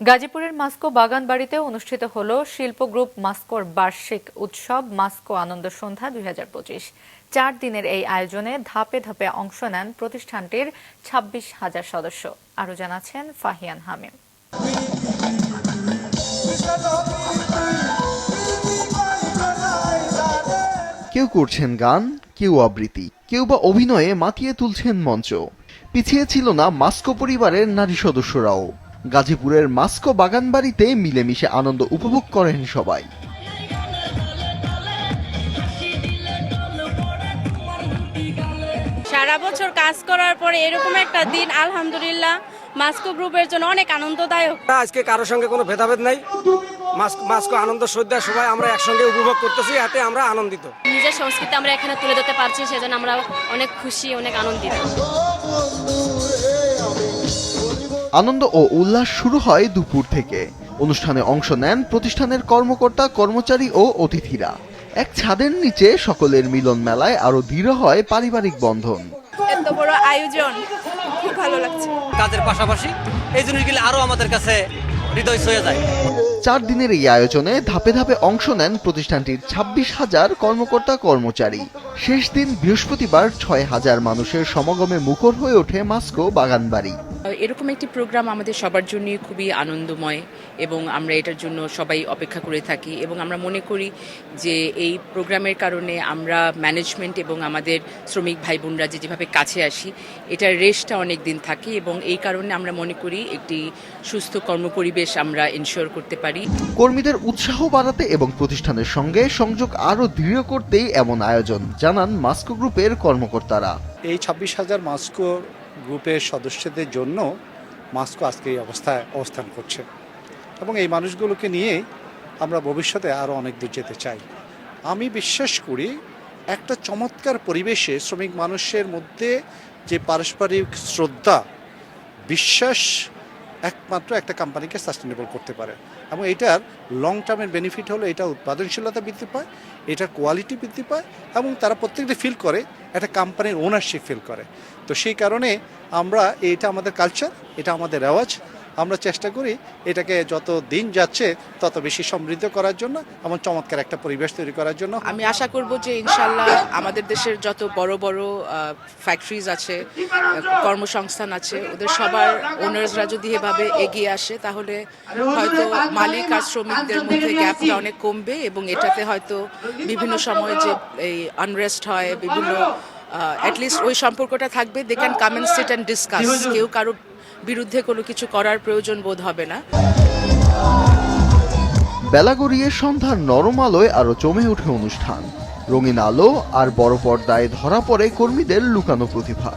গাজীপুরের মাস্কো বাগানবাড়িতে অনুষ্ঠিত হল শিল্প গ্রুপ মাস্কোর বার্ষিক উৎসব মাস্কো আনন্দ সন্ধ্যা 2025। 4 দিনের এই আয়োজনে ধাপে ধাপে অংশ নেন প্রতিষ্ঠানটির 26,000 সদস্য। আরো জানাচ্ছেন ফাহিয়ান হামিম। কেউ করছেন গান, কেউ আবৃত্তি, কেউ বা অভিনয়ে মাতিয়ে তুলছেন মঞ্চ। পিছিয়ে ছিল না মাস্কো পরিবারের নারী সদস্যরাও। গাজীপুরের মাস্কো বাগানবাড়িতে মিলেমিশে আনন্দ উপভোগ করেন সবাই। সারা বছর কাজ করার পরে এরকম একটা দিন আলহামদুলিল্লাহ মাস্কো গ্রুপের জন্য অনেক আনন্দদায়ক। আজকে কারোর সঙ্গে কোনো ভেদাভেদ নাই, মাস্কো আনন্দ সদ্যা সবাই আমরা একসঙ্গে উপভোগ করতেছি, এতে আমরা আনন্দিত। নিজের সংস্কৃতি আমরা এখানে তুলে ধরতে পারছি, সেজন্য আমরা অনেক খুশি, অনেক আনন্দিত। আনন্দ ও উল্লাস শুরু হয় দুপুর থেকে। অনুষ্ঠানে অংশ নেন প্রতিষ্ঠানের কর্মকর্তা, কর্মচারী ও অতিথিরা। এক ছাদের নিচে সকলের মিলন মেলায় আরো দৃঢ় হয় পারিবারিক বন্ধন। এত বড় আয়োজন খুব ভালো লাগছে। কাজের পাশাপাশি এই জিনিসগুলো আরো আমাদের কাছে হৃদয় ছুঁয়ে যায়। 4 দিনের এই আয়োজনে ধাপে ধাপে অংশ নেন প্রতিষ্ঠানটির 26,000 কর্মকর্তা কর্মচারী। শেষ দিন বৃহস্পতিবার 6,000 মানুষের সমাগমে মুখর হয়ে ওঠে মাস্কো বাগানবাড়ি। এরকম একটি প্রোগ্রাম আমাদের সবার জন্য খুবই আনন্দময় এবং আমরা এটার জন্য সবাই অপেক্ষা করে থাকি এবং আমরা মনে করি যে এই প্রোগ্রামের কারণে আমরা ম্যানেজমেন্ট এবং আমাদের শ্রমিক ভাই বোনরা যেভাবে কাছে আসি, এটার রেশটা অনেক দিন থাকে এবং এই কারণে আমরা মনে করি একটি সুস্থ কর্মপরিবেশ আমরা এনশিওর করতে পারি। কর্মীদের উৎসাহ বাড়াতে এবং প্রতিষ্ঠানের সঙ্গে সংযোগ আরো দৃঢ় করতেই এমন আয়োজন, জানান মাস্কো গ্রুপের কর্মকর্তারা। এই 26,000 মাস্কো গ্রুপের সদস্যদের জন্য মাস্কো আজকে এই অবস্থায় অবস্থান করছে এবং এই মানুষগুলোকে নিয়ে আমরা ভবিষ্যতে আরও অনেক দূর যেতে চাই। আমি বিশ্বাস করি একটা চমৎকার পরিবেশে শ্রমিক মানুষের মধ্যে যে পারস্পরিক শ্রদ্ধা, বিশ্বাস একমাত্র একটা কোম্পানিকে সাস্টেনেবল করতে পারে এবং এটার লং টার্মের বেনিফিট হলো এটা উৎপাদনশীলতা বৃদ্ধি পায়, এটার কোয়ালিটি বৃদ্ধি পায় এবং তারা প্রত্যেকটা ফিল করে একটা কোম্পানির ওনারশিপ ফিল করে। তো সেই কারণে আমরা এটা আমাদের কালচার, এটা আমাদের রেওয়াজ, আমরা চেষ্টা করি এটাকে যত দিন যাচ্ছে তত বেশি সমৃদ্ধ করার জন্য এবং চমৎকার একটা পরিবেশ তৈরি করার জন্য। আমি আশা করব যে ইনশাল্লাহ আমাদের দেশের যত বড় বড় ফ্যাক্টরিজ আছে, কর্মসংস্থান আছে, ওদের সবার ওনার্সরা যদি এভাবে এগিয়ে আসে তাহলে হয়তো মালিক আর শ্রমিকদের মধ্যে গ্যাপটা অনেক কমবে এবং এটাতে হয়তো বিভিন্ন সময় যে এই আনরেস্ট হয়, বিভিন্ন অ্যাটলিস্ট ওই সম্পর্কটা থাকবে। They can come and sit and discuss. কেউ কারো বিরুদ্ধে কোনো কিছু করার প্রয়োজন বোধ হবে না। বেলা গড়িয়ে সন্ধ্যার নরম আলোয় আরো জমে ওঠে অনুষ্ঠান। রঙিন আলো আর বড় পর্দায় ধরা পড়ে কর্মীদের লুকানো প্রতিভা।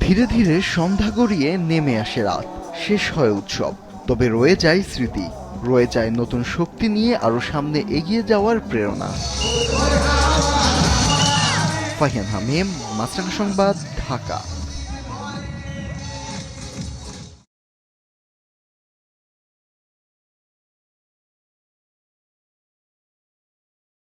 ধীরে ধীরে সন্ধ্যা গড়িয়ে নেমে আসে রাত, শেষ হয় উৎসব। তবে রয়ে যায় স্মৃতি, রয়ে যায় নতুন শক্তি নিয়ে আরো সামনে এগিয়ে যাওয়ার প্রেরণা। ফাহিয়ান হামিম, মাছরাঙা সংবাদ, ঢাকা।